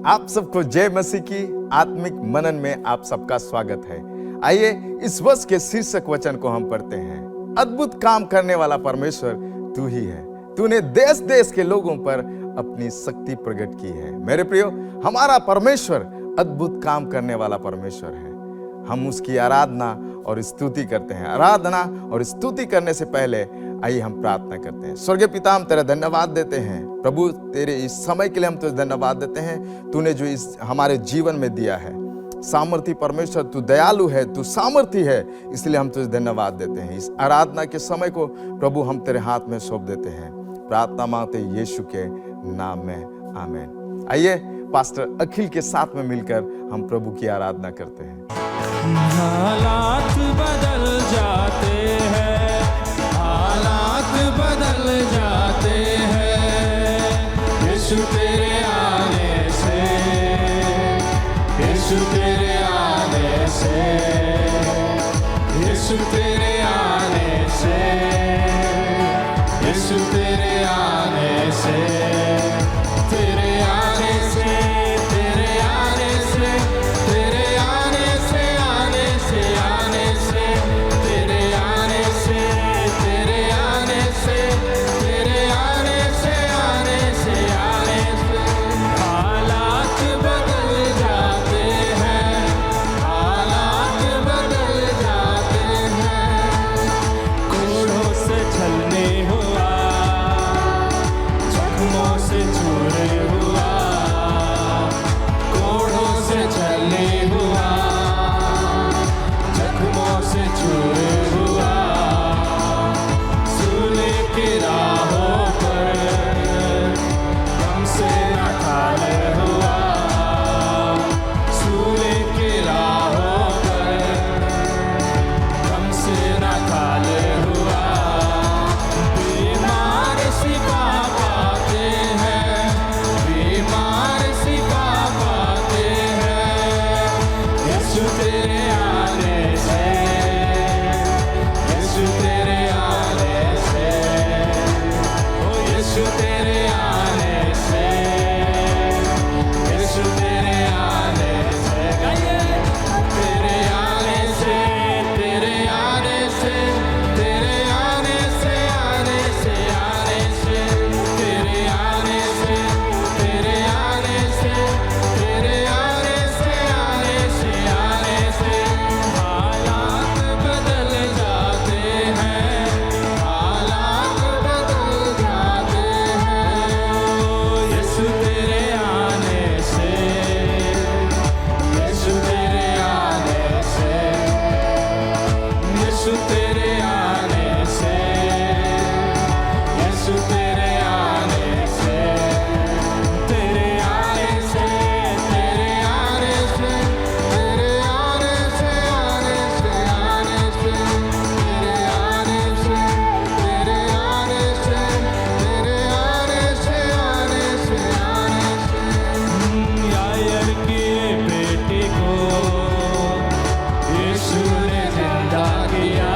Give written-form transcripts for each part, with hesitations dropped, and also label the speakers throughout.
Speaker 1: आप सबको जय मसीह की आत्मिक मनन में आप सबका स्वागत है। आइए इस वर्ष के शीर्षक वचन को हम पढ़ते हैं। अद्भुत काम करने वाला परमेश्वर तू ही है। तूने देश देश के लोगों पर अपनी शक्ति प्रकट की है। मेरे प्रियो, हमारा परमेश्वर अद्भुत काम करने वाला परमेश्वर है। हम उसकी आराधना और स्तुति करते हैं। आराधना और स्तुति करने से पहले आइए हम प्रार्थना करते हैं। स्वर्गीय पिता, हम तेरा धन्यवाद देते हैं प्रभु, तेरे इस समय के लिए हम तुझे धन्यवाद देते हैं। तूने जो इस हमारे जीवन में दिया है, सामर्थी परमेश्वर, तू दयालु है, तू सामर्थी है, इसलिए हम तुझे धन्यवाद देते हैं। इस आराधना के समय को प्रभु हम तेरे हाथ में सौंप देते हैं। प्रार्थना मांगते यीशु के नाम में, आमीन। आइए पास्टर अखिल के साथ में मिलकर हम प्रभु की आराधना करते हैं।
Speaker 2: हालात बदल जाते हैं, हालात बदल जाते हैं यीशु तेरे आने से, यीशु तेरे आने से, यीशु तेरे आने से, यीशु तेरे आने से, तेरे आने से, तेरे आने से, तेरे आने से, आने से, आने से, तेरे आने से, तेरे आने से, तेरे आने से, आने से, आने से हालात बदल जाते हैं, हालात बदल जाते हैं। कोढ़ों से छलने हुआ, जख्मों से चूरे हुआ, कोढ़ों से छलने हुआ, जख्मों से चूरे हुआ, सूले की राहों पर गम से नकाल हुआ, सूले की राहों पर गम से नकाल हुआ। बीमार शिफा पाते हैं, बीमार शिफा पाते हैं यीशु तेरे आने से, यीशु तेरे आने से, ओ यीशु तेरे आने से, यीशु तेरे आने से, गाइए तेरे आने से, तेरे आने से, तेरे आने से, आने से, आने से, तेरे आने से, तेरे आने से, तेरे आने से, आने से, आने से हालात बदल जाते हैं, हालात बदल जाते हैं यीशु तेरे आने से, यीशु तेरे आने से, यीशु तेरे आने से, यीशु तेरे आने से, तेरे आने से, तेरे आने से, तेरे आने से, आने से, आने से, तेरे आने से, तेरे आने से, तेरे आने से, आने से, आने से यायर की बेटी को यीशु ने जिंदा किया,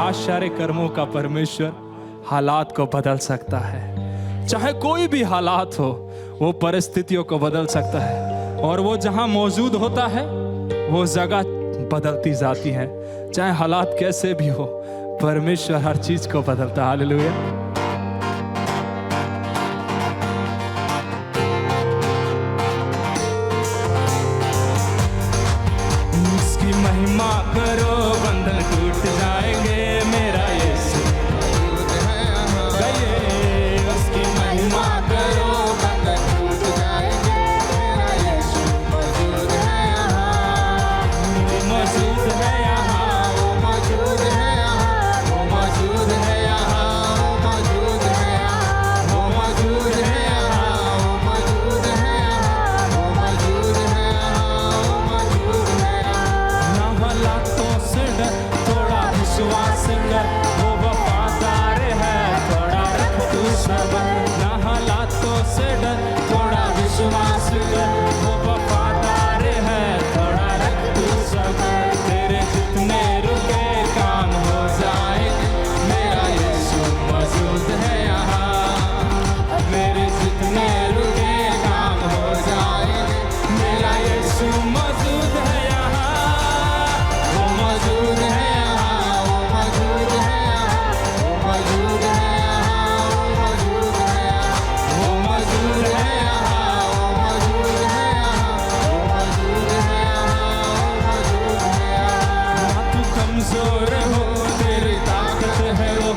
Speaker 3: आश्चर्य कर्मों का परमेश्वर हालात को बदल सकता है। चाहे कोई भी हालात हो, वो परिस्थितियों को बदल सकता है। और वो जहां मौजूद होता है वो जगह बदलती जाती है। चाहे हालात कैसे भी हो, परमेश्वर हर चीज को बदलता है। हालेलुया। उसकी महिमा करो, बंधन टूट जाएंगे। मेरा यीशु गाइए, उसकी महिमा करो,
Speaker 2: बंधन टूट जाएंगे। मेरा यीशु मौजूद है यहाँ,
Speaker 3: मौजूद है यहाँ,
Speaker 2: वो मौजूद है यहाँ, वो मौजूद है यहाँ, वो मौजूद है यहाँ, वो मौजूद है यहाँ, वो मौजूद है यहाँ, वो मौजूद है यहाँ, वो मौजूद है यहाँ।
Speaker 3: ना हालातों से डर, थोड़ा विश्वास कर, वो वफादार है, थोड़ा रख तू सब्र। ना हालातों से डर, थोड़ा विश्वास कर, वो वफादार है, थोड़ा रख तू सब्र। तेरे जितने रुके काम हो जाएंगे। मेरा यीशु मौजूद है यहाँ,
Speaker 2: मेरे जितने रुके काम हो जाएंगे।
Speaker 3: मेरा यीशु मौजूद है यहाँ,
Speaker 2: वो मौजूद है यहाँ, वो मौजूद है यहाँ, वो मौजूद है यहाँ, वो मौजूद है यहाँ, वो मौजूद है यहाँ, वो मौजूद है यहाँ, वो मौजूद है यहाँ।
Speaker 3: ना तू कमजोर हो, तेरी ताकत है वो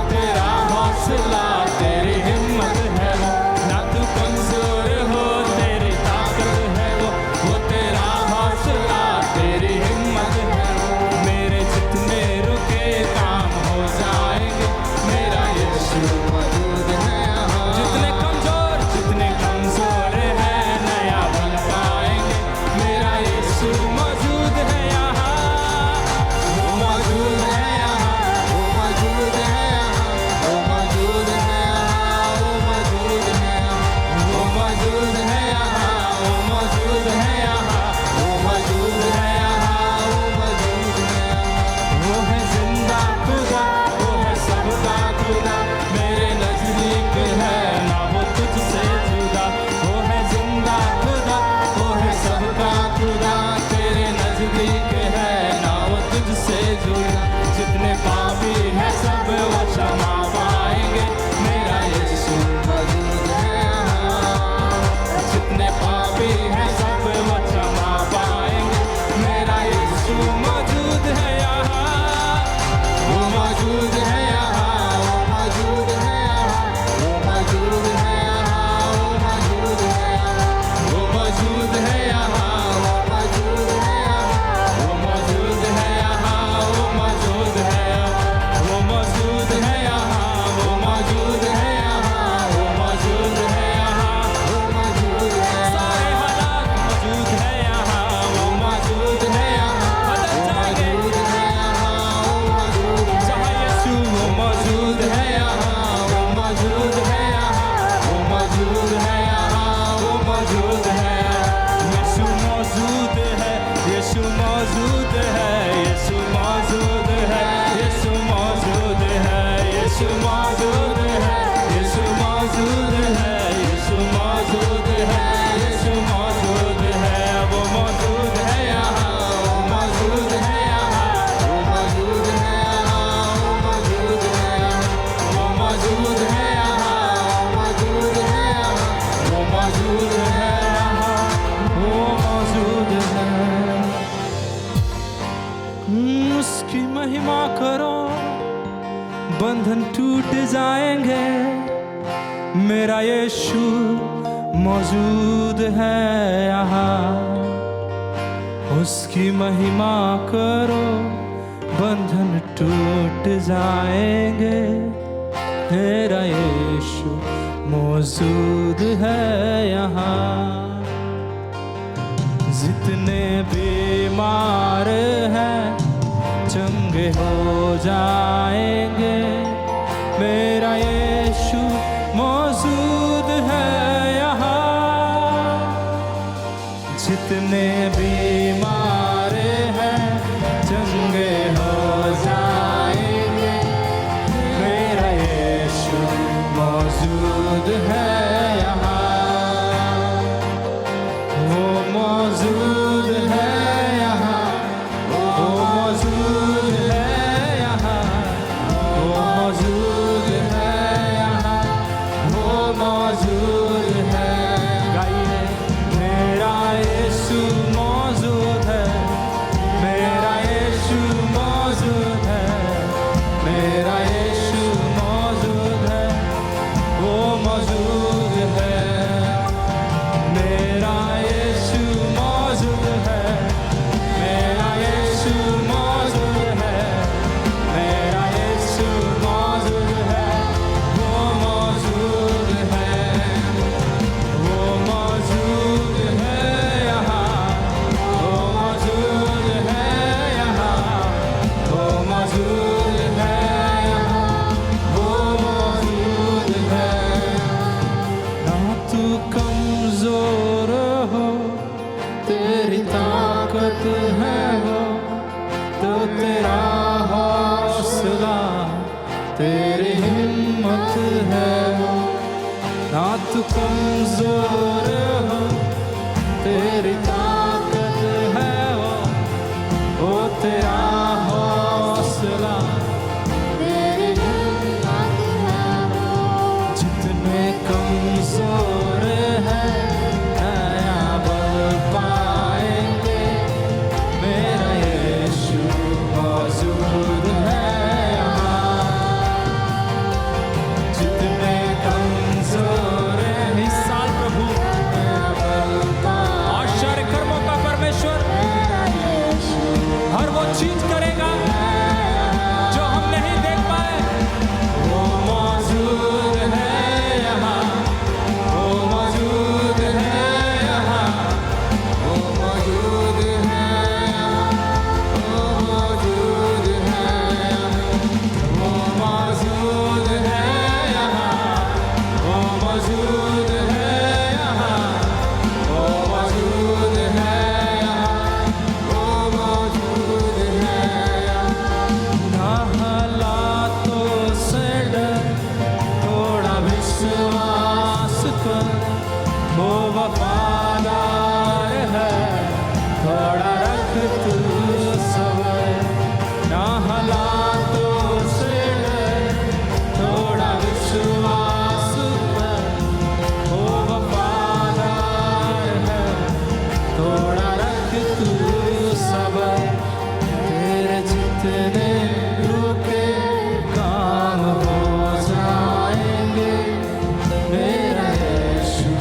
Speaker 3: तेरा हौसला, तेरी हिम्मत है वो। ना तू कमजोर हो, तेरी ताकत है वो तेरा हौसला, तेरी हिम्मत है वो। मेरे जितने रुके काम हो जाएंगे। मेरा यीशु
Speaker 2: मौजूद है यहाँ,
Speaker 3: जितने कमजोर है नया बन पाएंगे। मेरा यीशु मौजूद है यहाँ,
Speaker 2: वो मौजूद है यहाँ, वो मौजूद है यहाँ, वो मौजूद है यहाँ, वो मौजूद है यहाँ, वो मौजूद है यहाँ, वो मौजूद है यहाँ, वो मौजूद है यहाँ, वो मौजूद है यहाँ।
Speaker 3: वो है जिंदा खुदा, वो है सबका खुदा, मेरे नजदीक है ना वो तुझसे जुदा। वो है जिंदा खुदा, वो है सबका खुदा, तेरे नजदीक है ना वो तुझसे जुदा। जितने पापी हैं सब वो क्षमा पाएंगे। मेरा यीशु
Speaker 2: मौजूद है यहाँ,
Speaker 3: जितने पापी हैं सब वो क्षमा पाएंगे। मेरा यीशु मौजूद है यहाँ,
Speaker 2: वो मौजूद है यहाँ, वो मौजूद है यहाँ, वो मौजूद है यहाँ, वो मौजूद है यहाँ।
Speaker 3: वो मौजूद है यहाँ,
Speaker 2: वो मौजूद है यहाँ,
Speaker 3: वो मौजूद है यहाँ, वो मौजूद है यहाँ, वो मौजूद है यहाँ, वो मौजूद है यहाँ, वो मौजूद है यहाँ।
Speaker 2: वो मौजूद है
Speaker 3: सारे हालात मौजूद है यहाँ, वो मौजूद है यहाँ। बदल जाएंगे
Speaker 2: मौजूद है यहाँ, वो मौजूद है
Speaker 3: जहाँ यीशु वो मौजूद है यहाँ, वो मौजूद है यहाँ, वो मौजूद है यहाँ, वो मौजूद है। यीशु मौजूद है, यीशु मौजूद है, यीशु मौजूद है, यीशु मौजूद है, यीशु मौजूद है, यीशु मौजूद है, यीशु मौजूद है, यीशु मौजूद है। वो मौजूद है यहाँ,
Speaker 2: वो मौजूद है यहाँ, वो मौजूद है यहाँ, वो मौजूद है यहाँ।
Speaker 3: वो मौजूद है यहाँ,
Speaker 2: वो मौजूद है यहाँ,
Speaker 3: वो मौजूद है यहाँ, वो मौजूद है। उसकी महिमा करो, बंधन टूट जाएंगे। मेरा यीशु मौजूद है यहाँ, उसकी महिमा करो, बंधन टूट जाएंगे। मेरा यीशु मौजूद है यहाँ। जितने बीमार हैं चंगे हो जाएंगे। मेरा यीशु मौजूद है यहाँ। जितने बीमार हैं चंगे हो जाएंगे। ताकत है वो, तो तेरा हौसला, तेरी हिम्मत है वो। ना तू कमजोर हो, तेरी ताकत है वो तेरा हौसला,
Speaker 2: तेरी हिम्मत है वो।
Speaker 3: जितने कमजोर हैं नया बल पाएंगे, मेरा यीशु मौजूद है यहाँ। जितने कमजोर हैं इस साल प्रभु आश्चर्य कर्मों का परमेश्वर हर वो चीज करेगा जो हम नहीं देख पाए। वो मौजूद है यहाँ, वो मौजूद है यहाँ, वो मौजूद है यहाँ, वो मौजूद है यहाँ, वो मौजूद है यहाँ, वो मौजूद है यहाँ, वो मौजूद है यहाँ, वो मौजूद है यहाँ। ना हालातों से डर, थोड़ा विश्वास कर, वो वफादार है, थोड़ा रख तू सबर। ना हालातों से डर, थोड़ा विश्वास कर, वो वफादार है, थोड़ा रख तू सबर। तेरे जितने रुके काम हो जाएंगे, मेरा यीशु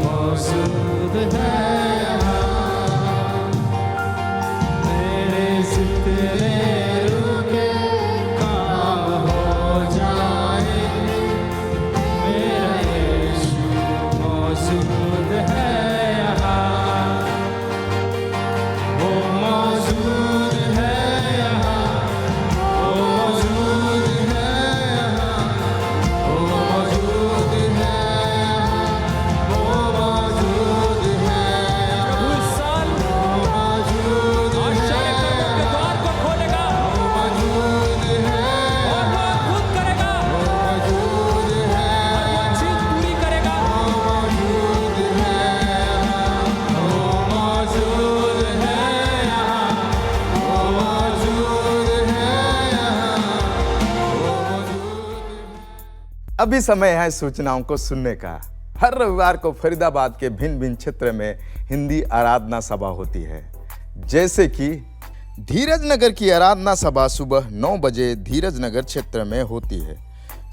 Speaker 3: मौजूद है यहाँ। तेरे जितने रुके काम हो जाएंगे, मेरा यीशु मौजूद है यहाँ। वो मौजूद है यहाँ, वो मौजूद है यहाँ, वो मौजूद है यहाँ, वो मौजूद है यहाँ। प्रभु इस साल आश्चर्य कर्मों के द्वार को खोलेगा, वो मौजूद है और वो अद्भुत करेगा, वो मौजूद है और वो चीज पूरी करेगा, वो मौजूद है यहाँ, वो मौजूद है यहाँ, वो मौजूद है यहाँ, वो मौजूद।
Speaker 1: अभी समय है सूचनाओं को सुनने का। हर रविवार को फरीदाबाद के भिन्न भिन्न क्षेत्र में हिंदी आराधना सभा होती है, जैसे कि धीरज नगर की आराधना सभा सुबह 9 बजे धीरज नगर क्षेत्र में होती है।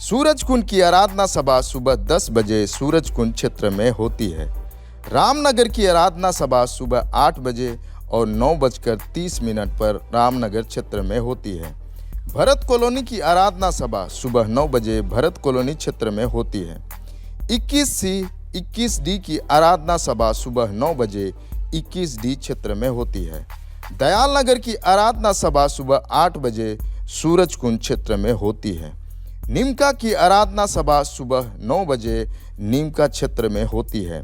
Speaker 1: सूरज कुंड की आराधना सभा सुबह 10 बजे सूरज कुंड क्षेत्र में होती है। रामनगर की आराधना सभा सुबह 8 बजे और 9:30 पर रामनगर क्षेत्र में होती है। भरत कॉलोनी की आराधना सभा सुबह 9 बजे भरत कॉलोनी क्षेत्र में होती है। 21C 21D की आराधना सभा सुबह 9 बजे 21D क्षेत्र में होती है। दयाल नगर की आराधना सभा सुबह 8 बजे सूरज कुंड क्षेत्र में होती है। नीमका की आराधना सभा सुबह 9 बजे नीमका क्षेत्र में होती है।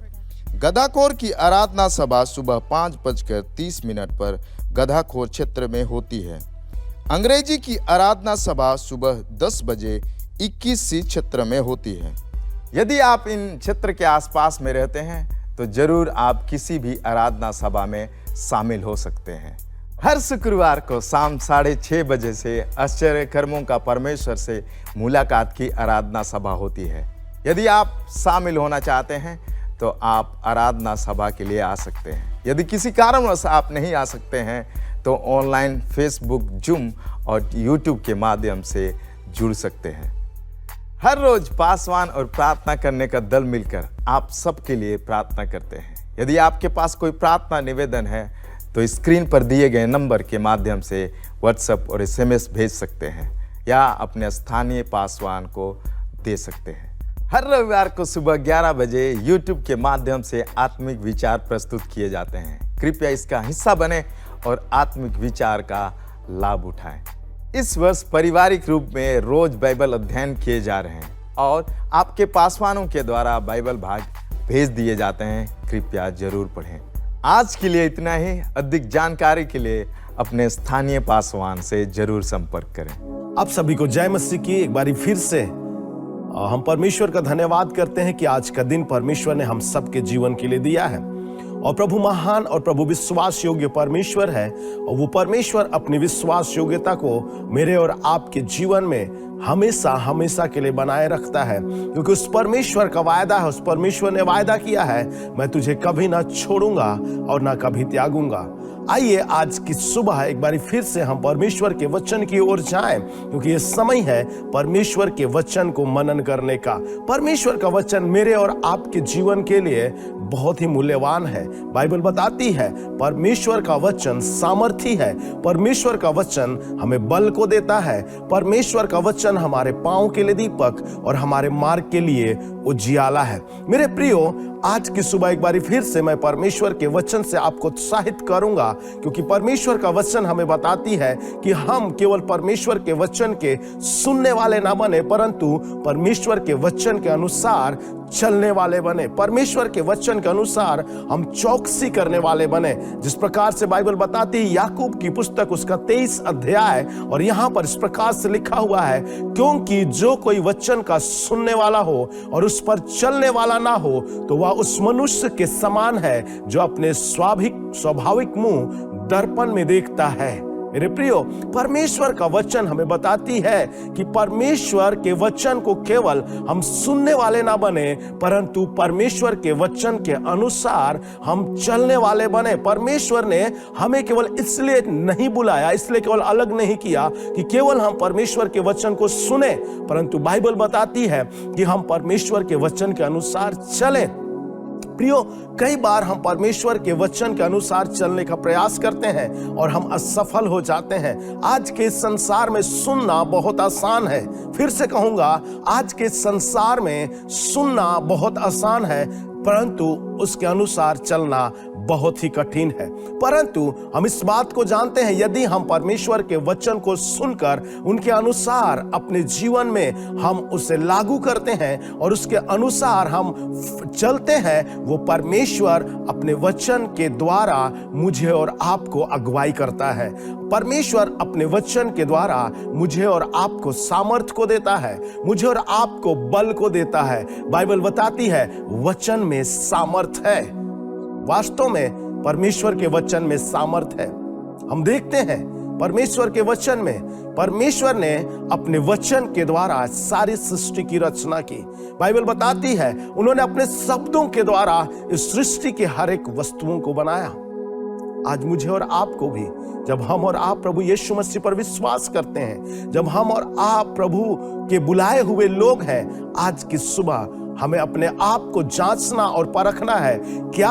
Speaker 1: गधाखोर की आराधना सभा सुबह 5:30 पर गधाखोर क्षेत्र में होती है। अंग्रेजी की आराधना सभा सुबह 10 बजे 21C क्षेत्र में होती है। यदि आप इन क्षेत्र के आसपास में रहते हैं तो जरूर आप किसी भी आराधना सभा में शामिल हो सकते हैं। हर शुक्रवार को शाम 6:30 बजे से आश्चर्य कर्मों का परमेश्वर से मुलाकात की आराधना सभा होती है। यदि आप शामिल होना चाहते हैं तो आप आराधना सभा के लिए आ सकते हैं। यदि किसी कारणवश आप नहीं आ सकते हैं तो ऑनलाइन फेसबुक, जूम और यूट्यूब के माध्यम से जुड़ सकते हैं। हर रोज पासवान और प्रार्थना करने का दल मिलकर आप सबके लिए प्रार्थना करते हैं। यदि आपके पास कोई प्रार्थना निवेदन है तो स्क्रीन पर दिए गए नंबर के माध्यम से व्हाट्सएप और SMS भेज सकते हैं या अपने स्थानीय पासवान को दे सकते हैं। हर रविवार को सुबह 11 बजे यूट्यूब के माध्यम से आत्मिक विचार प्रस्तुत किए जाते हैं। कृपया इसका हिस्सा बने और आत्मिक विचार का लाभ उठाएं। इस वर्ष पारिवारिक रूप में रोज बाइबल अध्ययन किए जा रहे हैं और आपके पासवानों के द्वारा बाइबल भाग भेज दिए जाते हैं। कृपया जरूर पढ़ें। आज के लिए इतना ही। अधिक जानकारी के लिए अपने स्थानीय पासवान से जरूर संपर्क करें।
Speaker 4: आप सभी को जय मसीह की एक बारी फिर से हम परमेश्वर का धन्यवाद करते हैं कि आज का दिन परमेश्वर ने हम सबके जीवन के लिए दिया है। और प्रभु महान और प्रभु विश्वास योग्य परमेश्वर है, और वो परमेश्वर अपनी विश्वास योग्यता को मेरे और आपके जीवन में हमेशा हमेशा के लिए बनाए रखता है, क्योंकि उस परमेश्वर का वायदा है। उस परमेश्वर ने वायदा किया है, मैं तुझे कभी ना छोड़ूंगा और ना कभी त्यागूंगा। आइए आज की सुबह एक बार फिर से हम परमेश्वर के वचन की ओर जाएं, क्योंकि ये समय है परमेश्वर के वचन को मनन करने का। परमेश्वर का वचन मेरे और आपके जीवन के लिए बहुत ही मूल्यवान है। बाइबल बताती है परमेश्वर का वचन सामर्थी है। परमेश्वर का वचन हमें बल को देता है। परमेश्वर का वचन हमारे पांव के लिए दीपक और हमारे मार्ग के लिए उजियाला है। मेरे प्रियो, आज की सुबह एक बार फिर से मैं परमेश्वर के वचन से आपको उत्साहित करूंगा, क्योंकि परमेश्वर का वचन हमें बताती है कि हम केवल परमेश्वर के वचन के सुनने वाले ना बने, परंतु परमेश्वर के वचन के अनुसार चलने वाले बने। परमेश्वर के वचन के अनुसार हम चौकसी करने वाले बने। जिस प्रकार से बाइबल बताती है, याकूब की पुस्तक उसका 23 अध्याय, और यहां पर इस प्रकार से लिखा हुआ है, क्योंकि जो कोई वचन का सुनने वाला हो और उस पर चलने वाला ना हो, तो वह उस मनुष्य के समान है जो अपने स्वाभाविक मुंह दर्पण में देखता है। मेरे प्रियो, परमेश्वर का वचन हमें बताती है कि परमेश्वर के वचन को केवल हम सुनने वाले ना बने, परंतु परमेश्वर के वचन के अनुसार हम चलने वाले बने। परमेश्वर ने हमें केवल इसलिए नहीं बुलाया, इसलिए केवल अलग नहीं किया कि केवल हम परमेश्वर के वचन को सुने, परंतु बाइबल बताती है कि हम परमेश्वर के वचन के अनुसार चलें। प्रियो, कई बार हम परमेश्वर के वचन के अनुसार चलने का प्रयास करते हैं और हम असफल हो जाते हैं। आज के संसार में सुनना बहुत आसान है। फिर से कहूंगा, आज के संसार में सुनना बहुत आसान है, परंतु उसके अनुसार चलना बहुत ही कठिन है। परंतु हम इस बात को जानते हैं, यदि हम परमेश्वर के वचन को सुनकर उनके अनुसार अपने जीवन में हम उसे लागू करते हैं और उसके अनुसार हम चलते हैं, वो परमेश्वर अपने वचन के द्वारा मुझे और आपको अगुवाई करता है। परमेश्वर अपने वचन के द्वारा मुझे और आपको सामर्थ को देता है, मुझे और आपको बल को देता है। बाइबल बताती है वचन में सामर्थ है। वास्तव में परमेश्वर के वचन में सामर्थ है। हम देखते हैं परमेश्वर के वचन में परमेश्वर ने अपने वचन के द्वारा सारी सृष्टि की रचना की। बाइबल बताती है उन्होंने अपने शब्दों के द्वारा इस सृष्टि के हर एक वस्तुओं को बनाया। आज मुझे और आपको भी, जब हम और आप प्रभु यीशु मसीह पर विश्वास करते हैं, जब हम और आप प्रभु के बुलाए हुए लोग हैं, आज की सुबह हमें अपने आप को जांचना और परखना है, क्या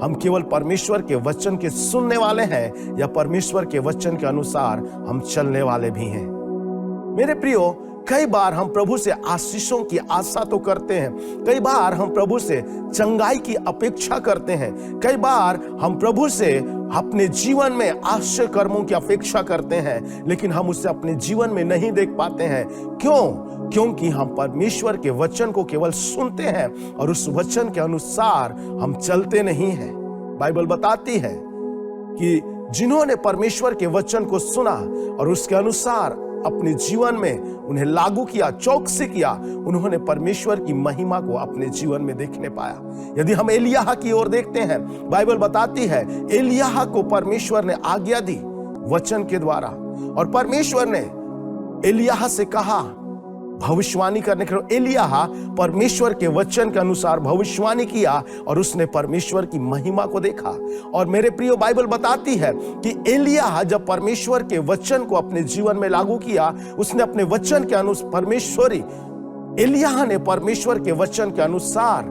Speaker 4: हम केवल परमेश्वर के वचन के सुनने वाले हैं या परमेश्वर के वचन के अनुसार हम चलने वाले भी हैं। मेरे प्रियो, कई बार हम प्रभु से आशीषों की आशा तो करते हैं, कई बार हम प्रभु से चंगाई की अपेक्षा करते हैं, कई बार हम प्रभु से अपने जीवन में आश्चर्य कर्मों की अपेक्षा करते हैं, लेकिन हम उसे अपने जीवन में नहीं देख पाते हैं। क्यों? क्योंकि हम परमेश्वर के वचन को केवल सुनते हैं और उस वचन के अनुसार हम चलते नहीं हैं। बाइबल बताती है कि जिन्होंने परमेश्वर के वचन को सुना और उसके अनुसार अपने जीवन में उन्हें लागू किया, चौकसी किया, उन्होंने परमेश्वर की महिमा को अपने जीवन में देखने पाया। यदि हम एलिय्याह की ओर देखते हैं, बाइबल बताती है एलिय्याह को परमेश्वर ने आज्ञा दी वचन के द्वारा, और परमेश्वर ने एलिय्याह से कहा भविष्यवाणी करने के लिए। एलिय्याह परमेश्वर के वचन के अनुसार भविष्यवाणी किया और उसने परमेश्वर की महिमा को देखा। और मेरे प्रियो, बाइबल बताती है कि एलिय्याह जब परमेश्वर के वचन को अपने जीवन में लागू किया, उसने अपने वचन के अनुसार एलिय्याह ने परमेश्वर के वचन के अनुसार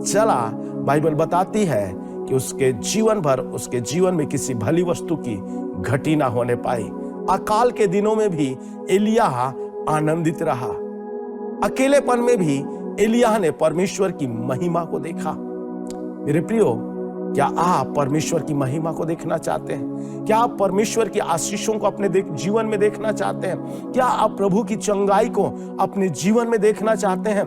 Speaker 4: चला। बाइबल बताती है कि उसके जीवन भर उसके जीवन में किसी भली वस्तु की घटी ना होने पाई। अकाल के दिनों में भी एलिय्याह आनंदित रहा। अकेलेपन में भी एलिय्याह ने परमेश्वर की महिमा को देखा। मेरे प्रियो, क्या आप परमेश्वर की महिमा को देखना चाहते हैं? क्या आप परमेश्वर की आशीषों को अपने जीवन में देखना चाहते हैं? क्या आप प्रभु की चंगाई को अपने जीवन में देखना चाहते हैं?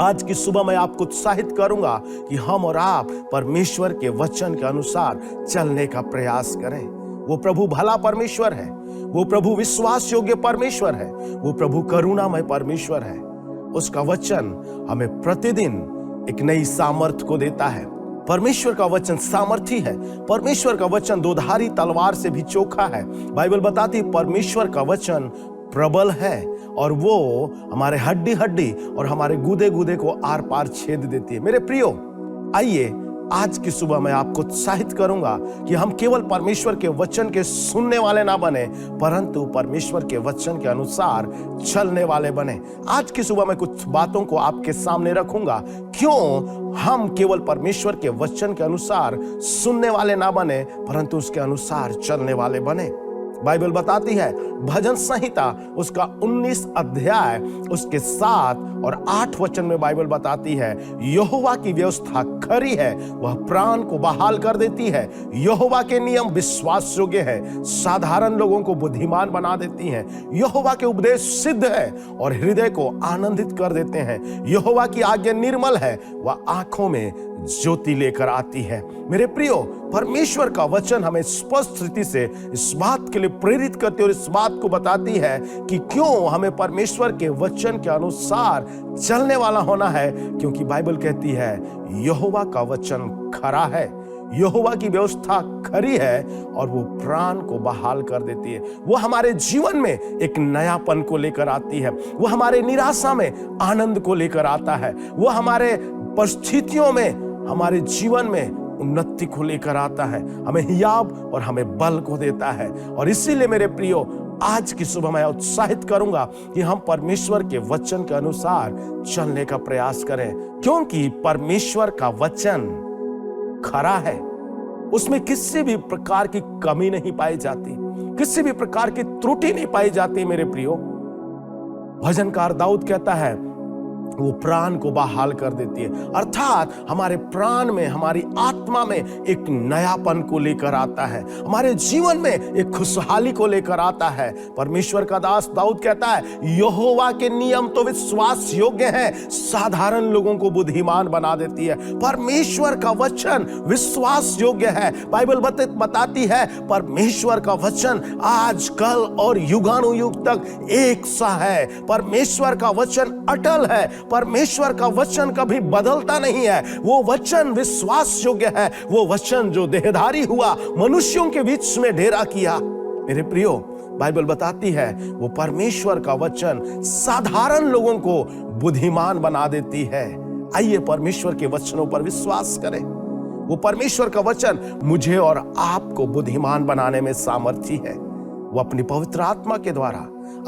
Speaker 4: आज की सुबह मैं आपको उत्साहित करूंगा कि हम और आप परमेश्वर के वचन के अनुसार चलने का प्रयास करें। वो प्रभु भला परमेश्वर है, वो प्रभु विश्वास योग्य परमेश्वर है, वो प्रभु करुणामय परमेश्वर है। उसका वचन हमें प्रतिदिन एक नई सामर्थ को देता है। परमेश्वर का वचन सामर्थी है। परमेश्वर का वचन दोधारी तलवार से भी चोखा है। बाइबल बताती है परमेश्वर का वचन प्रबल है और वो हमारे हड्डी हड्डी और हमारे गूदे गूदे को आर पार छेद देती है। मेरे प्रियो, आइए आज की सुबह मैं आपको उत्साहित करूंगा कि हम केवल परमेश्वर के वचन के सुनने वाले ना बने, परंतु परमेश्वर के वचन के अनुसार चलने वाले बने। आज की सुबह मैं कुछ बातों को आपके सामने रखूंगा, क्यों हम केवल परमेश्वर के वचन के अनुसार सुनने वाले ना बने, परंतु उसके अनुसार चलने वाले बने। बाइबल बताती है, भजन संहिता उसका 19 अध्याय उसके 7 और 8 वचन में बाइबल बताती है, यहोवा की व्यवस्था खरी है, वह प्राण को बहाल कर देती है। यहोवा के नियम विश्वास योग्य है, साधारण लोगों को बुद्धिमान बना देती हैं। यहोवा के उपदेश सिद्ध है और हृदय को आनंदित कर देते हैं। यहोवा की आज्ञा निर्मल है, वह आंखों में ज्योति लेकर आती है। मेरे प्रियो, परमेश्वर का वचन हमें स्पष्ट रीति से इस बात के लिए प्रेरित करती और इस बात को बताती है कि क्यों हमें परमेश्वर के वचन के अनुसार चलने वाला होना है, क्योंकि बाइबल कहती है यहोवा का वचन खरा है, यहोवा की व्यवस्था खरी है और वो प्राण को बहाल कर देती है। वो हमारे जीवन में एक नयापन को लेकर आती है, वो हमारे निराशा में आनंद को लेकर आता है, वो हमारे परिस्थितियों में हमारे जीवन में उन्नति को लेकर आता है, हमें हियाब और हमें बल को देता है। और इसीलिए मेरे प्रियो, आज की सुबह मैं उत्साहित करूंगा कि हम परमेश्वर के वचन के अनुसार चलने का प्रयास करें, क्योंकि परमेश्वर का वचन खरा है, उसमें किसी भी प्रकार की कमी नहीं पाई जाती, किसी भी प्रकार की त्रुटि नहीं पाई जाती। मेरे प्रियो, भजनकार दाऊद कहता है वो प्राण को बहाल कर देती है, अर्थात हमारे प्राण में, हमारी आत्मा में एक नयापन को लेकर आता है, हमारे जीवन में एक खुशहाली को लेकर आता है। परमेश्वर का दास दाऊद कहता है, यहोवा के नियम तो विश्वास योग्य है, साधारण लोगों को बुद्धिमान बना देती है। परमेश्वर का वचन विश्वास योग्य है। बाइबल बताती है परमेश्वर का वचन आज, कल और युगानुयुग तक एक सा है। परमेश्वर का वचन अटल है, परमेश्वर का वचन कभी बदलता नहीं है। वो वचन विश्वास योग्य है, वो वचन जो देहधारी हुआ, मनुष्यों के बीच में डेरा किया। मेरे प्रियो, बाइबल बताती है वो परमेश्वर का वचन साधारण लोगों को बुद्धिमान बना देती है। आइए परमेश्वर के वचनों पर विश्वास करें। वो परमेश्वर का वचन मुझे और आपको बुद्धिमान बनाने में सामर्थी है। वो अपनी पवित्र आत्मा के द्वारा,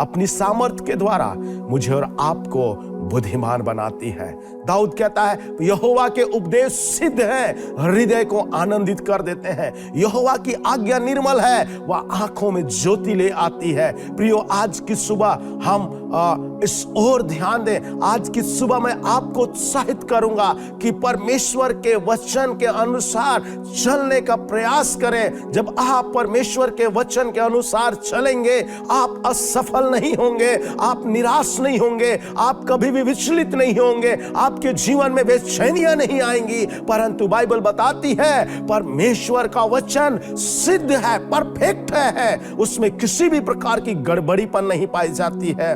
Speaker 4: अपनी सामर्थ के द्वारा मुझे और आपको बुद्धिमान बनाती है। दाऊद कहता है यहोवा के उपदेश सिद्ध है, हृदय को आनंदित कर देते हैं। यहोवा की आज्ञा निर्मल है, वह आंखों में ज्योति ले आती है। प्रियो, आज की सुबह हम इस ओर ध्यान दें। आज की सुबह मैं आपको उत्साहित करूंगा कि परमेश्वर के वचन के अनुसार चलने का प्रयास करें। जब आप परमेश्वर के वचन के अनुसार चलेंगे, आप असफल नहीं होंगे, आप निराश नहीं होंगे, आप कभी भी विचलित नहीं होंगे, आपके जीवन में बेचैनियां नहीं आएंगी। परंतु बाइबल बताती है परमेश्वर का वचन सिद्ध है, परफेक्ट है, उसमें किसी भी प्रकार की गड़बड़ीपन नहीं पाई जाती है।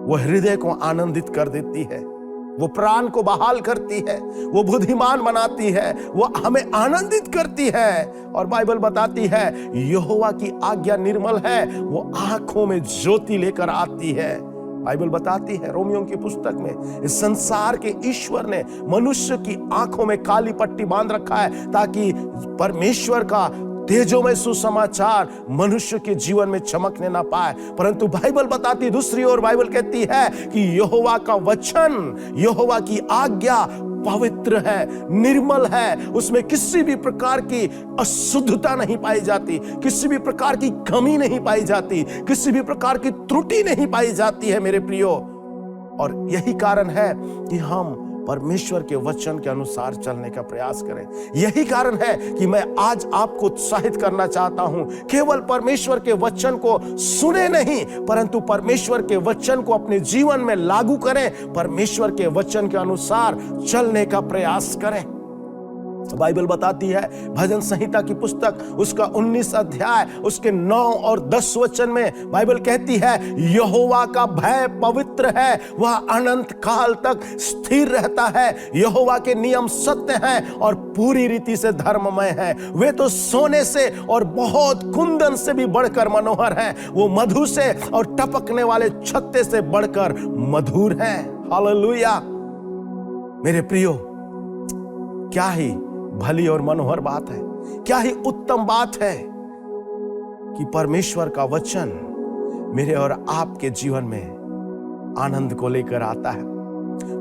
Speaker 4: वो हृदय को आनंदित कर देती है, वो प्राण को बहाल करती है, वो बुद्धिमान बनाती है, वो हमें आनंदित करती है। और बाइबल बताती है यहोवा की आज्ञा निर्मल है, वो आंखों में ज्योति लेकर आती है। बाइबल बताती है रोमियों की पुस्तक में, इस संसार के ईश्वर ने मनुष्य की आंखों में काली पट्टी बांध रखा है ताकि परमेश्वर का तेजोमय सुसमाचार मनुष्य के जीवन में चमकने ना पाए। परंतु बाइबल बताती, दूसरी ओर बाइबल कहती है कि यहोवा का वचन, यहोवा की आज्ञा पवित्र है, निर्मल है, उसमें किसी भी प्रकार की अशुद्धता नहीं पाई जाती, किसी भी प्रकार की कमी नहीं पाई जाती, किसी भी प्रकार की त्रुटि नहीं पाई जाती है। मेरे प्रियो, और यही कारण है कि हम परमेश्वर के वचन के अनुसार चलने का प्रयास करें। यही कारण है कि मैं आज आपको उत्साहित करना चाहता हूं, केवल परमेश्वर के वचन को सुने नहीं, परंतु परमेश्वर के वचन को अपने जीवन में लागू करें, परमेश्वर के वचन के अनुसार चलने का प्रयास करें। बाइबल बताती है, भजन संहिता की पुस्तक उसका 19 अध्याय उसके 9 और 10 वचन में बाइबल कहती है, यहोवा का भय पवित्र है, वह अनंत काल तक स्थिर रहता है। यहोवा के नियम सत्य हैं और पूरी रीति से धर्ममय हैं। वे तो सोने से और बहुत कुंदन से भी बढ़कर मनोहर हैं। वो मधु से और टपकने वाले छत्ते से बढ़कर मधुर हैं। हालेलुया। मेरे प्रियो, क्या ही भली और मनोहर बात है, क्या ही उत्तम बात है कि परमेश्वर का वचन मेरे और आपके जीवन में आनंद को लेकर आता है।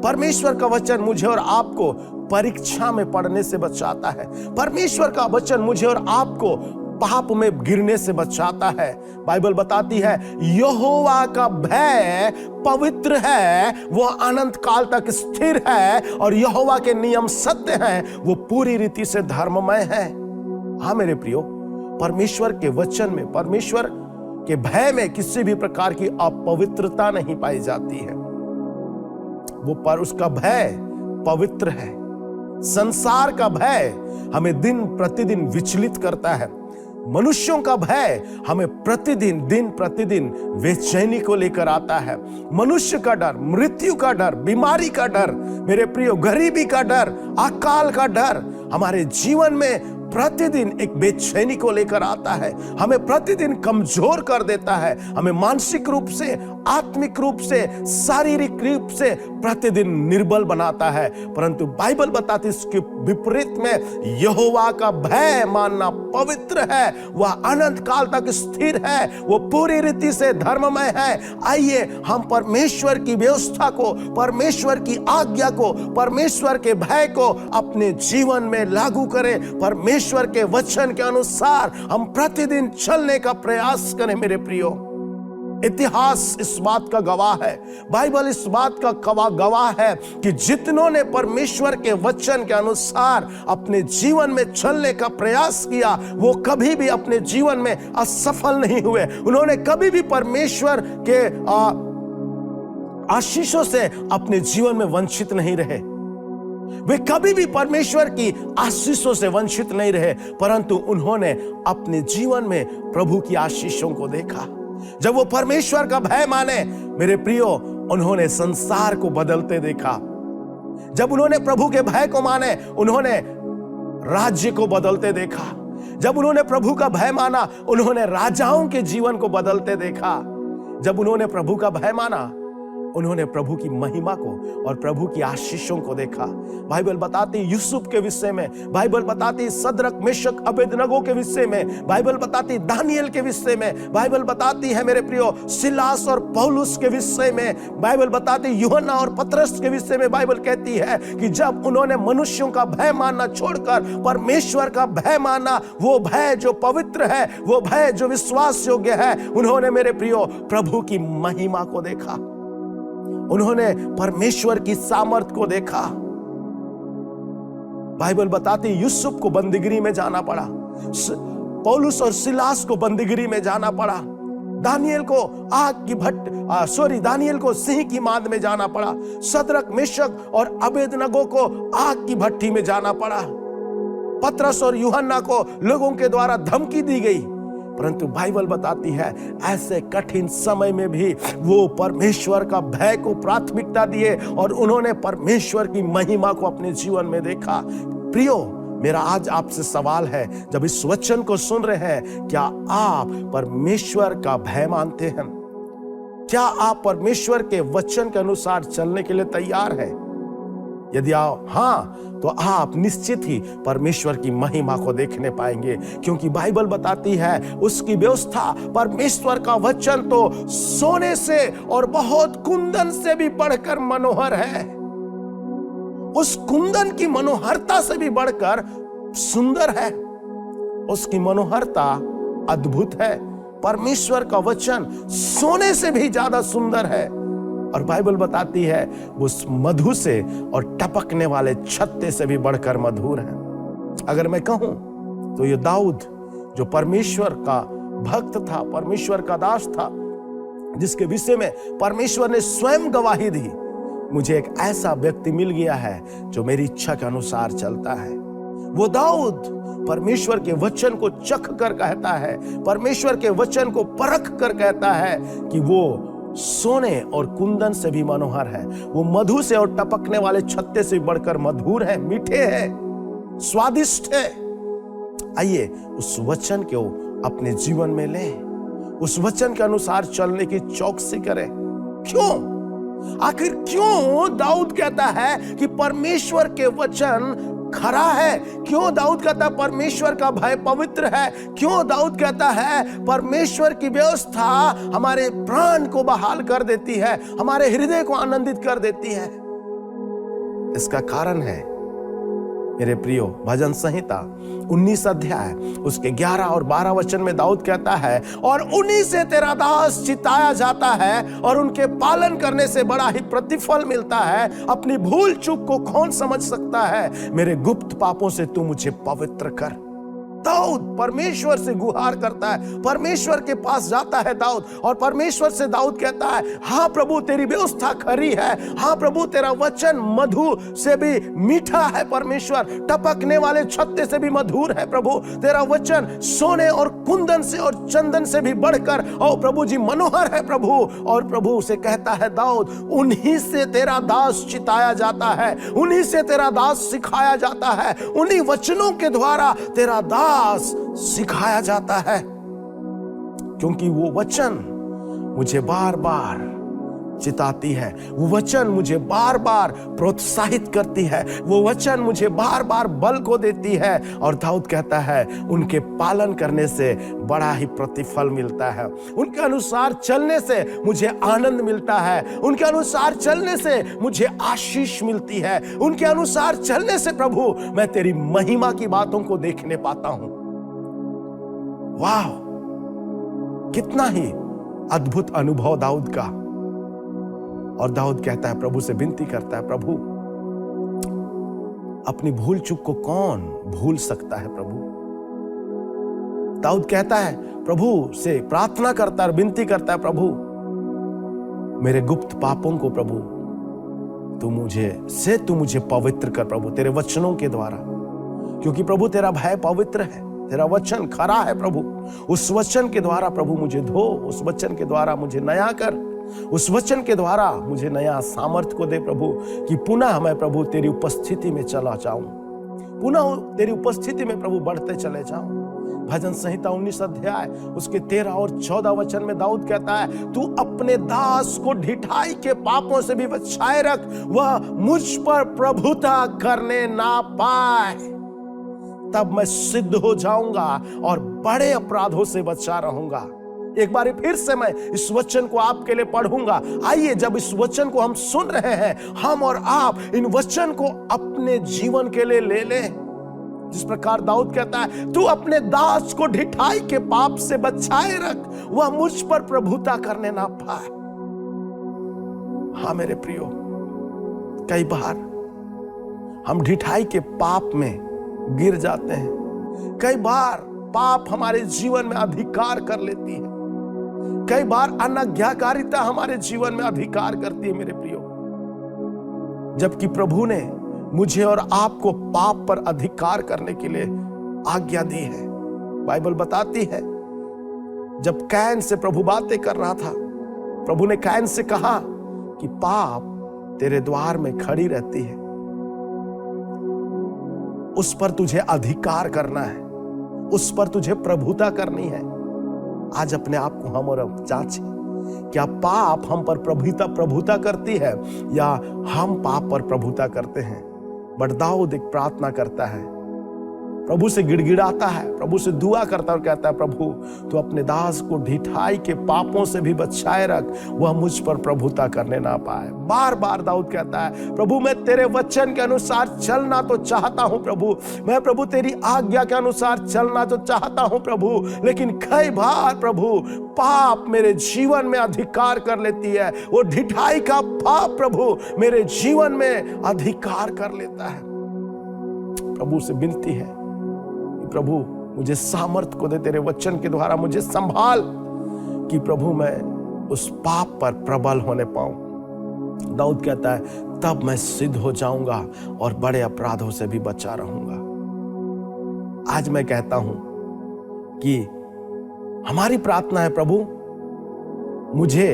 Speaker 4: परमेश्वर का वचन मुझे और आपको परीक्षा में पड़ने से बचाता है। परमेश्वर का वचन मुझे और आपको पाप में गिरने से बचाता है। बाइबल बताती है, यहोवा का भय पवित्र है, वो अनंत काल तक स्थिर है और यहोवा के नियम सत्य हैं, वो पूरी रीति से धर्ममय है। हाँ मेरे प्रियो, परमेश्वर के वचन में, परमेश्वर के भय में किसी भी प्रकार की अपवित्रता नहीं पाई जाती है। वो पर उसका भय पवित्र है। संसार का भय हमें दिन प्रतिदिन विचलित करता है। मनुष्यों का भय हमें प्रतिदिन, दिन प्रतिदिन बेचैनी को लेकर आता है। मनुष्य का डर, मृत्यु का डर, बीमारी का डर, मेरे प्रियो गरीबी का डर, अकाल का डर हमारे जीवन में प्रतिदिन एक बेचैनी को लेकर आता है। हमें प्रतिदिन कमजोर कर देता है। हमें मानसिक रूप से, आत्मिक रूप से, शारीरिक रूप से प्रतिदिन निर्बल बनाता है। परंतु बाइबल बताती है इसके विपरीत में, यहोवा का भय मानना पवित्र है, वह अनंत काल तक स्थिर है, वो पूरी रीति से धर्ममय है। आइए हम परमेश्वर की व्यवस्था को, परमेश्वर की आज्ञा को, परमेश्वर के भय को अपने जीवन में लागू करें। परमेश्वर के वचन के अनुसार हम प्रतिदिन चलने का प्रयास करें। मेरे प्रियो, इतिहास इस बात का गवाह है, बाइबल इस बात का गवाह है कि जितनों ने परमेश्वर के वचन के अनुसार अपने जीवन में चलने का प्रयास किया, वो कभी भी अपने जीवन में असफल नहीं हुए। उन्होंने कभी भी परमेश्वर के आशीषों से अपने जीवन में वंचित नहीं रहे। वे कभी भी परमेश्वर की आशीषों से वंचित नहीं रहे, परंतु उन्होंने अपने जीवन में प्रभु की आशीषों को देखा। जब वो परमेश्वर का भय माने, मेरे प्रियो, उन्होंने संसार को बदलते देखा। जब उन्होंने प्रभु के भय को माने, उन्होंने राज्य को बदलते देखा। जब उन्होंने प्रभु का भय माना, उन्होंने राजाओं के जीवन को बदलते देखा। जब उन्होंने प्रभु का भय माना, उन्होंने प्रभु की महिमा को और प्रभु की आशीषों को देखा। बाइबल बताती यूसुफ के विषय में, बाइबल बताती सदरक मेशक अबेदनगो के विषय में, बाइबल बताती दानियल के विषय में, बाइबल बताती है मेरे प्रियो सिलास और पौलुस के विषय में, बाइबल बताती यूहन्ना और पतरस के विषय में। बाइबल कहती है कि जब उन्होंने मनुष्यों का भय मानना छोड़कर परमेश्वर का भय माना, वो भय जो पवित्र है, वो भय जो विश्वास योग्य है, उन्होंने मेरे प्रियो प्रभु की महिमा को देखा। उन्होंने परमेश्वर की सामर्थ को देखा। बाइबल बताती यूसुफ को बंदीगिरी में जाना पड़ा, पौलुस और सिलास को बंदीगिरी में जाना पड़ा, दानियल को दानियल को सिंह की मांद में जाना पड़ा, सदरक मेशक और अबेदनगो को आग की भट्टी में जाना पड़ा, पतरस और यूहन्ना को लोगों के द्वारा धमकी दी गई। परंतु बाइबल बताती है ऐसे कठिन समय में भी वो परमेश्वर का भय को प्राथमिकता दिए और उन्होंने परमेश्वर की महिमा को अपने जीवन में देखा। प्रियो, मेरा आज आपसे सवाल है, जब इस वचन को सुन रहे हैं, क्या आप परमेश्वर का भय मानते हैं? क्या आप परमेश्वर के वचन के अनुसार चलने के लिए तैयार हैं? यदि आप हाँ, तो आप निश्चित ही परमेश्वर की महिमा को देखने पाएंगे, क्योंकि बाइबल बताती है उसकी व्यवस्था, परमेश्वर का वचन तो सोने से और बहुत कुंदन से भी बढ़कर मनोहर है। उस कुंदन की मनोहरता से भी बढ़कर सुंदर है। उसकी मनोहरता अद्भुत है। परमेश्वर का वचन सोने से भी ज्यादा सुंदर है। और बाइबल बताती है वो मधु से और टपकने वाले छत्ते से भी बढ़कर मधुर है। अगर मैं कहूं तो ये दाऊद जो परमेश्वर का भक्त था, परमेश्वर का दास था, जिसके विषय में परमेश्वर ने स्वयं गवाही दी, मुझे एक ऐसा व्यक्ति मिल गया है जो मेरी इच्छा के अनुसार चलता है। वो दाऊद परमेश्वर के वचन को चख कर कहता है, परमेश्वर के वचन को परख कर कहता है कि वो सोने और कुंदन से भी मनोहर है, वो मधु से और टपकने वाले छत्ते से बढ़कर मधुर है, मीठे है, स्वादिष्ट है। आइए उस वचन को अपने जीवन में लें, उस वचन के अनुसार चलने की चौकसी करें। क्यों? आखिर क्यों दाऊद कहता है कि परमेश्वर के वचन खरा है? क्यों दाऊद कहता है परमेश्वर का भय पवित्र है? क्यों दाऊद कहता है परमेश्वर की व्यवस्था हमारे प्राण को बहाल कर देती है, हमारे हृदय को आनंदित कर देती है? इसका कारण है मेरे प्रियो, भजन संहिता 19 अध्याय उसके 11 और 12 वचन में दाऊद कहता है, और उन्हीं से तेरा दास चिताया जाता है और उनके पालन करने से बड़ा ही प्रतिफल मिलता है। अपनी भूल चूक को कौन समझ सकता है? मेरे गुप्त पापों से तू मुझे पवित्र कर। दाऊद परमेश्वर से गुहार करता है, परमेश्वर के पास जाता है दाऊद, और परमेश्वर से दाऊद कहता है, हाँ प्रभु तेरी व्यवस्था खरी है, हाँ प्रभु तेरा वचन मधु से भी मीठा है, परमेश्वर टपकने वाले छत्ते से भी मधुर है प्रभु, तेरा वचन सोने और कुंदन से और चंदन से भी बढ़कर ओ प्रभु जी मनोहर है प्रभु। और प्रभु से कहता है दाऊद, उन्हीं से तेरा दास चिताया जाता है, उन्हीं से तेरा दास सिखाया जाता है, उन्हीं वचनों के द्वारा तेरा दास सिखाया जाता है, क्योंकि वो वचन मुझे बार बार चिताती है, वो वचन मुझे बार बार प्रोत्साहित करती है, वो वचन मुझे बार बार बल को देती है। और दाऊद कहता है उनके पालन करने से बड़ा ही प्रतिफल मिलता है, उनके अनुसार चलने से मुझे आनंद मिलता है, उनके अनुसार चलने से मुझे आशीष मिलती है, उनके अनुसार चलने से प्रभु मैं तेरी महिमा की बातों को देखने पाता हूं। वाह, कितना ही अद्भुत अनुभव दाऊद का। और दाऊद कहता है, प्रभु से विनती करता है, प्रभु अपनी भूल चूक को कौन भूल सकता है प्रभु? दाऊद कहता है, प्रभु से प्रार्थना करता है, विनती करता है, प्रभु मेरे गुप्त पापों को प्रभु तू मुझे पवित्र कर प्रभु तेरे वचनों के द्वारा, क्योंकि प्रभु तेरा भय पवित्र है, तेरा वचन खरा है प्रभु। उस वचन के द्वारा प्रभु मुझे धो, उस वचन के द्वारा मुझे नया कर, उस वचन के द्वारा मुझे नया सामर्थ्य को दे प्रभु, कि पुनः मैं प्रभु तेरी उपस्थिति में चला जाऊं, पुनः तेरी उपस्थिति में प्रभु बढ़ते चले जाऊं। भजन संहिता 19 अध्याय उसके 13 और 14 वचन में दाऊद कहता है, तू अपने दास को ढिठाई के पापों से भी बचाए रख, वह मुझ पर प्रभुता करने ना पाए, तब मैं सिद्ध हो जाऊंगा और बड़े अपराधों से बचा रहूंगा। एक बार फिर से मैं इस वचन को आपके लिए पढ़ूंगा। आइए, जब इस वचन को हम सुन रहे हैं, हम और आप इन वचन को अपने जीवन के लिए ले लें। जिस प्रकार दाऊद कहता है, तू अपने दास को ढिठाई के पाप से बचाए रख, वह मुझ पर प्रभुता करने ना पाए। हाँ मेरे प्रियो, कई बार हम ढिठाई के पाप में गिर जाते हैं, कई बार पाप हमारे जीवन में अधिकार कर लेती है, कई बार अनाज्ञाकारिता हमारे जीवन में अधिकार करती है मेरे प्रियो, जबकि प्रभु ने मुझे और आपको पाप पर अधिकार करने के लिए आज्ञा दी है। बाइबल बताती है, जब कैन से प्रभु बातें कर रहा था, प्रभु ने कैन से कहा कि पाप तेरे द्वार में खड़ी रहती है, उस पर तुझे अधिकार करना है, उस पर तुझे प्रभुता करनी है। आज अपने आप को हम और हम जांचें, क्या पाप हम पर प्रभुता करती है या हम पाप पर प्रभुता करते हैं? बट दाऊद एक प्रार्थना करता है, प्रभु से गिड़गिड़ाता है, प्रभु से दुआ करता और कहता है, प्रभु तू अपने दास को ढिठाई के पापों से भी बचाए रख, वह मुझ पर प्रभुता करने ना पाए। बार बार दाऊद कहता है, प्रभु मैं तेरे वचन के अनुसार चलना तो चाहता हूं प्रभु, मैं प्रभु तेरी आज्ञा के अनुसार चलना तो चाहता हूं प्रभु, लेकिन कई बार प्रभु पाप मेरे जीवन में अधिकार कर लेती है। वो ढिठाई का पाप प्रभु मेरे जीवन में अधिकार कर लेता है। प्रभु से विनती है, प्रभु मुझे सामर्थ को दे, तेरे वचन के द्वारा मुझे संभाल कि प्रभु मैं उस पाप पर प्रबल होने पाऊं। दाऊद कहता है, तब मैं सिद्ध हो जाऊंगा और बड़े अपराधों से भी बचा रहूंगा। आज मैं कहता हूं कि हमारी प्रार्थना है, प्रभु मुझे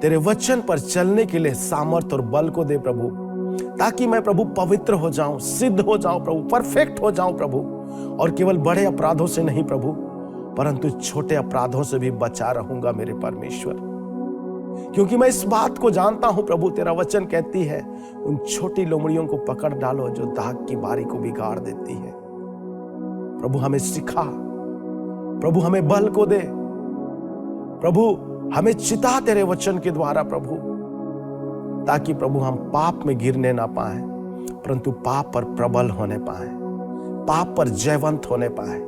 Speaker 4: तेरे वचन पर चलने के लिए सामर्थ और बल को दे प्रभु, ताकि मैं प्रभु पवित्र हो जाऊं, सिद्ध हो जाऊं प्रभु, परफेक्ट हो जाऊं प्रभु, और केवल बड़े अपराधों से नहीं प्रभु, परंतु छोटे अपराधों से भी बचा रहूंगा मेरे परमेश्वर। क्योंकि मैं इस बात को जानता हूं प्रभु, तेरा वचन कहती है, उन छोटी लोमड़ियों को पकड़ डालो जो दाग की बारी को बिगाड़ देती है। प्रभु हमें सिखा, प्रभु हमें बल को दे, प्रभु हमें चिता तेरे वचन के द्वारा प्रभु, ताकि प्रभु हम पाप में गिरने ना पाए, परंतु पाप पर प्रबल होने पाए, पाप पर जयवंत होने पाए।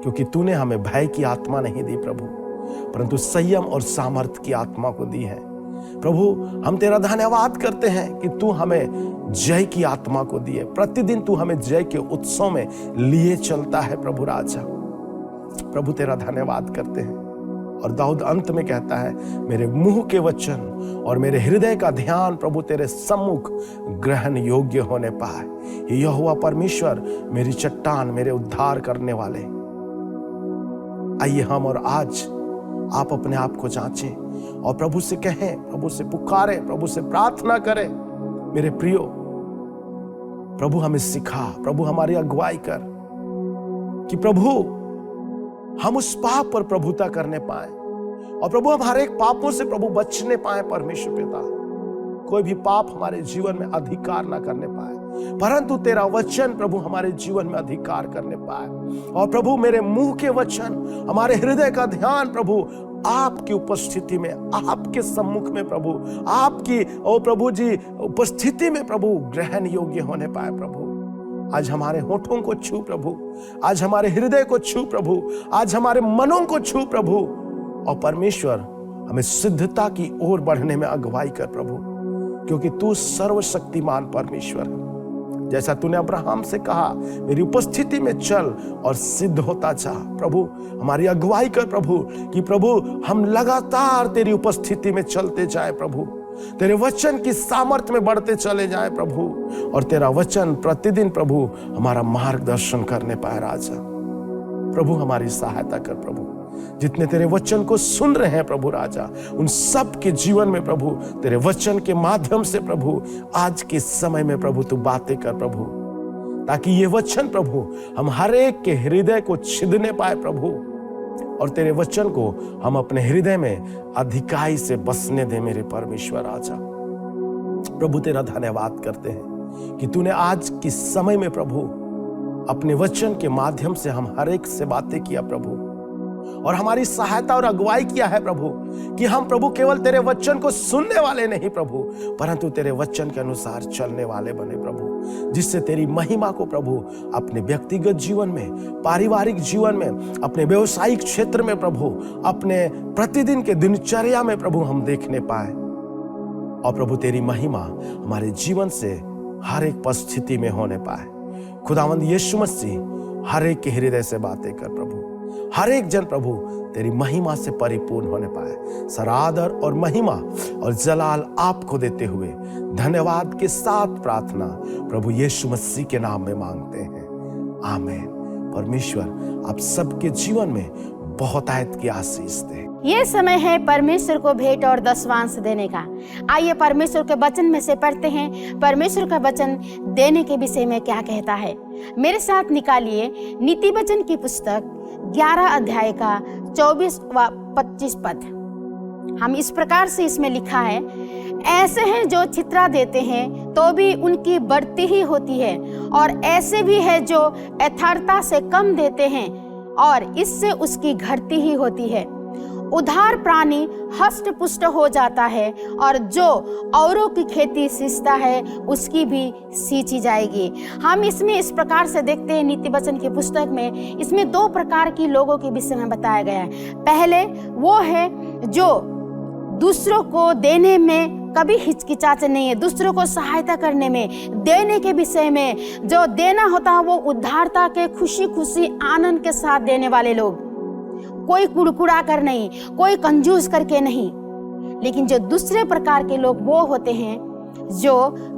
Speaker 4: क्योंकि तूने हमें भय की आत्मा नहीं दी प्रभु, परंतु संयम और सामर्थ की आत्मा को दी है। प्रभु हम तेरा धन्यवाद करते हैं कि तू हमें जय की आत्मा को दी है। प्रतिदिन तू हमें जय के उत्सव में लिए चलता है प्रभु राजा। प्रभु तेरा धन्यवाद करते हैं। और दाऊद अंत में कहता है, मेरे मुंह के वचन और मेरे हृदय का ध्यान प्रभु तेरे सम्मुख ग्रहण योग्य होने पाए। यहोवा परमेश्वर मेरी चट्टान, मेरे उद्धार करने वाले। आइए हम और आज आप अपने आप को जांचें और प्रभु से कहें, प्रभु से पुकारें, प्रभु से प्रार्थना करें। मेरे प्रियो, प्रभु हमें सिखा, प्रभु हमारी अगुवाई कर कि प्रभु हम उस पाप पर प्रभुता करने पाए और प्रभु हम हर एक पापों से प्रभु बचने पाए। परमेश्वर पिता, कोई भी पाप हमारे जीवन में अधिकार ना करने पाए, परंतु तेरा वचन प्रभु हमारे जीवन में अधिकार करने पाए। और प्रभु मेरे मुंह के वचन, हमारे हृदय का ध्यान प्रभु आपकी उपस्थिति में, आपके सम्मुख में प्रभु, आपकी ओ प्रभु जी उपस्थिति में प्रभु ग्रहण योग्य होने पाए। प्रभु आज हमारे होठों को छू प्रभु, आज हमारे हृदय को छू प्रभु, आज हमारे मनों को छू प्रभु, और परमेश्वर हमें सिद्धता की ओर बढ़ने में अगुवाई कर प्रभु, क्योंकि तू सर्वशक्तिमान परमेश्वर है। जैसा तूने अब्राहम से कहा, मेरी उपस्थिति में चल और सिद्ध होता जा। प्रभु हमारी अगुवाई कर प्रभु, कि प्रभु हम लगातार तेरी उपस्थिति में चलते जाए प्रभु, तेरे वचन की सामर्थ्य में बढ़ते चले जाए प्रभु, और तेरा वचन प्रतिदिन प्रभु हमारा मार्गदर्शन करने पाए राजा। प्रभु हमारी सहायता कर प्रभु, जितने तेरे वचन को सुन रहे हैं प्रभु राजा, उन सब के जीवन में प्रभु तेरे वचन के माध्यम से प्रभु आज के समय में प्रभु तू बातें कर प्रभु, ताकि ये वचन प्रभु हम हर एक के हृदय को छिदने पाए प्रभु, और तेरे वचन को हम अपने हृदय में अधिकाई से बसने दे मेरे परमेश्वर राजा। प्रभु तेरा धन्यवाद करते हैं कि तूने आज के समय में प्रभु अपने वचन के माध्यम से हम हर एक से बातें किया प्रभु, और हमारी सहायता और अगुवाई किया है प्रभु, कि हम प्रभु केवल तेरे वचन को सुनने वाले नहीं प्रभु, परंतु तेरे वचन के अनुसार चलने वाले बने प्रभु, जिससे तेरी महिमा को प्रभु अपने व्यक्तिगत जीवन में, पारिवारिक जीवन में, अपने व्यवसायिक क्षेत्र में प्रभु, अपने प्रतिदिन के दिनचर्या में प्रभु हम देखने पाए। और प्रभु तेरी महिमा हमारे जीवन से हर एक परिस्थिति में होने पाए। खुदावंद यीशु मसीह हर एक के हृदय से बातें कर प्रभु, हर एक जन प्रभु तेरी महिमा से परिपूर्ण होने पाए। सरादर और महिमा और जलाल आपको देते हुए धन्यवाद के साथ प्रार्थना प्रभु यीशु मसीह के नाम में मांगते हैं, आमीन। परमेश्वर आप सबके जीवन में बहुत आयत की आशीष दे।
Speaker 5: ये समय है परमेश्वर को भेंट और दशवांश देने का। आइए परमेश्वर के वचन में से पढ़ते हैं, परमेश्वर का वचन देने के विषय में क्या कहता है। मेरे साथ निकालिए नीति वचन की पुस्तक 11 अध्याय का 24 व 25 पद। हम इस प्रकार से इसमें लिखा है, ऐसे हैं जो छितरा देते हैं तो भी उनकी बढ़ती ही होती है, और ऐसे भी है जो यथार्थता से कम देते हैं और इससे उसकी घटती ही होती है। उधार प्राणी हष्ट पुष्ट हो जाता है और जो औरों की खेती सींचता है उसकी भी सींची जाएगी। हम इसमें इस प्रकार से देखते हैं नीति वचन की पुस्तक में, इसमें 2 प्रकार की लोगों के विषय में बताया गया है। पहले वो है जो दूसरों को देने में कभी हिचकिचाते नहीं है, दूसरों को सहायता करने में, देने के विषय में जो देना होता है वो उदारता के खुशी खुशी आनंद के साथ देने वाले लोग, कोई कुड़कुड़ा कर नहीं, कोई कंजूस करके नहीं। लेकिन जो दूसरे प्रकार के लोग वो होते हैं जो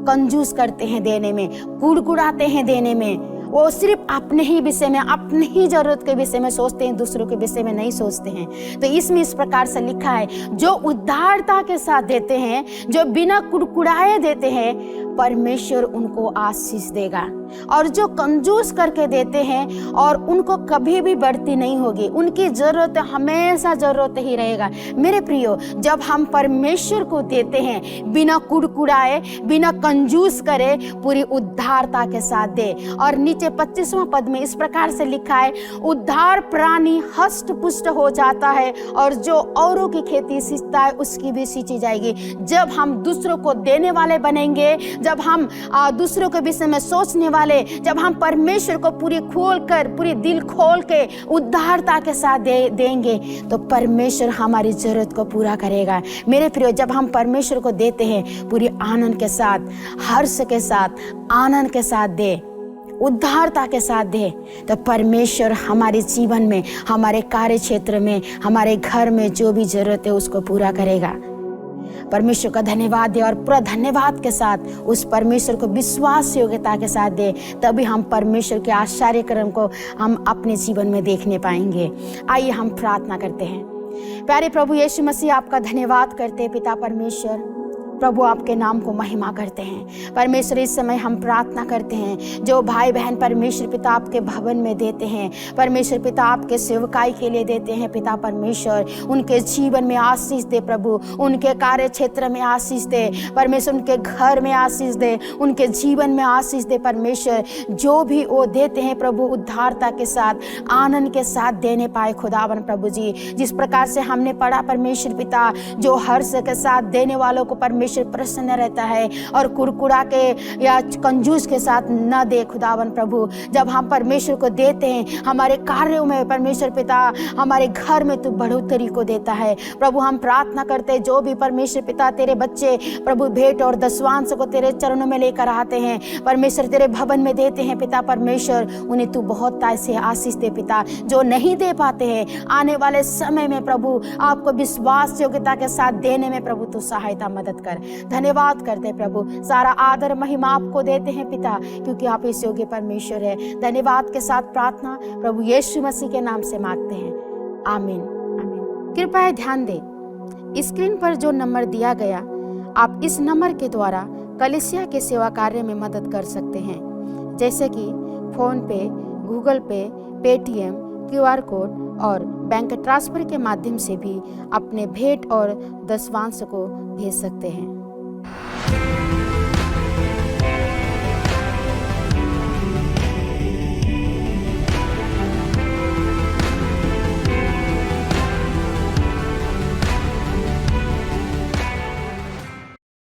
Speaker 5: कंजूस करते हैं देने में, कुड़कुड़ाते हैं देने में, वो सिर्फ अपने ही विषय में, अपनी ही जरूरत के विषय में सोचते हैं, दूसरों के विषय में नहीं सोचते हैं। तो इसमें इस प्रकार से लिखा है, जो उदारता के साथ देते हैं, जो बिना कुड़कुड़ाए देते हैं, परमेश्वर उनको आशीष देगा। और जो कंजूस करके देते हैं और उनको कभी भी बढ़ती नहीं होगी, उनकी जरूरत हमेशा जरूरत ही रहेगा। मेरे प्रियो, जब हम परमेश्वर को देते हैं बिना कुड़कुड़ाए, बिना कंजूस करे, पूरी उदारता के साथ दे। और नीचे 25वां पद में इस प्रकार से लिखा है, उद्धार प्राणी हष्ट पुष्ट हो जाता है और जो औरों की खेती सींचता है उसकी भी सींची जाएगी। जब हम दूसरों को देने वाले बनेंगे, जब हम दूसरों के विषय में सोचने वाले, जब हम परमेश्वर को पूरी दिल खोल के उदारता के साथ देंगे तो परमेश्वर हमारी जरूरत को पूरा करेगा। मेरे प्रियो, जब हम परमेश्वर को देते हैं पूरी आनंद के साथ, हर्ष के साथ, आनंद के साथ दे, उदारता के साथ दे, तो परमेश्वर हमारे जीवन में, हमारे कार्य क्षेत्र में, हमारे घर में जो भी जरूरत है उसको पूरा करेगा। परमेश्वर का धन्यवाद दे और पूरा धन्यवाद के साथ उस परमेश्वर को विश्वास योग्यता के साथ दे, तभी हम परमेश्वर के आश्चर्य कर्म को हम अपने जीवन में देखने पाएंगे। आइए हम प्रार्थना करते हैं। प्यारे प्रभु यीशु मसीह, आपका धन्यवाद करते हैं पिता परमेश्वर। प्रभु आपके नाम को महिमा करते हैं। परमेश्वर, इस समय हम प्रार्थना करते हैं जो भाई बहन परमेश्वर पिता आपके भवन में देते हैं, परमेश्वर पिता आपके सेवकाई के लिए देते हैं, पिता परमेश्वर उनके जीवन में आशीष दे प्रभु, उनके कार्य क्षेत्र में आशीष दे परमेश्वर, उनके घर में आशीष दे, उनके जीवन में आशीष दे परमेश्वर। जो भी वो देते हैं प्रभु, उदारता के साथ, आनंद के साथ देने पाए खुदावन प्रभु जी। जिस प्रकार से हमने पढ़ा परमेश्वर पिता, जो हर्ष के साथ देने वालों को परमेश्वर प्रसन्न रहता है और कुड़कुड़ा के या कंजूस के साथ न दे खुदावन प्रभु। जब हम परमेश्वर को देते हैं, हमारे कार्यों में परमेश्वर पिता, हमारे घर में तू बढ़ोतरी को देता है प्रभु। हम प्रार्थना करते हैं जो भी परमेश्वर पिता तेरे बच्चे प्रभु भेंट और दशवांश को तेरे चरणों में लेकर आते हैं, परमेश्वर तेरे भवन में देते हैं पिता परमेश्वर, उन्हें तू बहुत ऐसे आशीष दे पिता। जो नहीं दे पाते हैं, आने वाले समय में प्रभु आपको विश्वास योग्यता के साथ देने में प्रभु तू सहायता मदद कर। धन्यवाद करते प्रभु, सारा आदर महिमा आपको देते हैं पिता, क्योंकि आप इस योग्य परमेश्वर है। धन्यवाद के साथ प्रार्थना प्रभु यीशु मसीह के नाम से मांगते हैं, आमीन आमीन। कृपया ध्यान दें, स्क्रीन पर जो नंबर दिया गया, आप इस नंबर के द्वारा कलीसिया के सेवा कार्य में मदद कर सकते हैं, जैसे कि फोन पे, गूगल पे, पेटीएम, QR कोड और बैंक ट्रांसफर के माध्यम से भी अपने भेंट और दशवांश को भेज सकते हैं।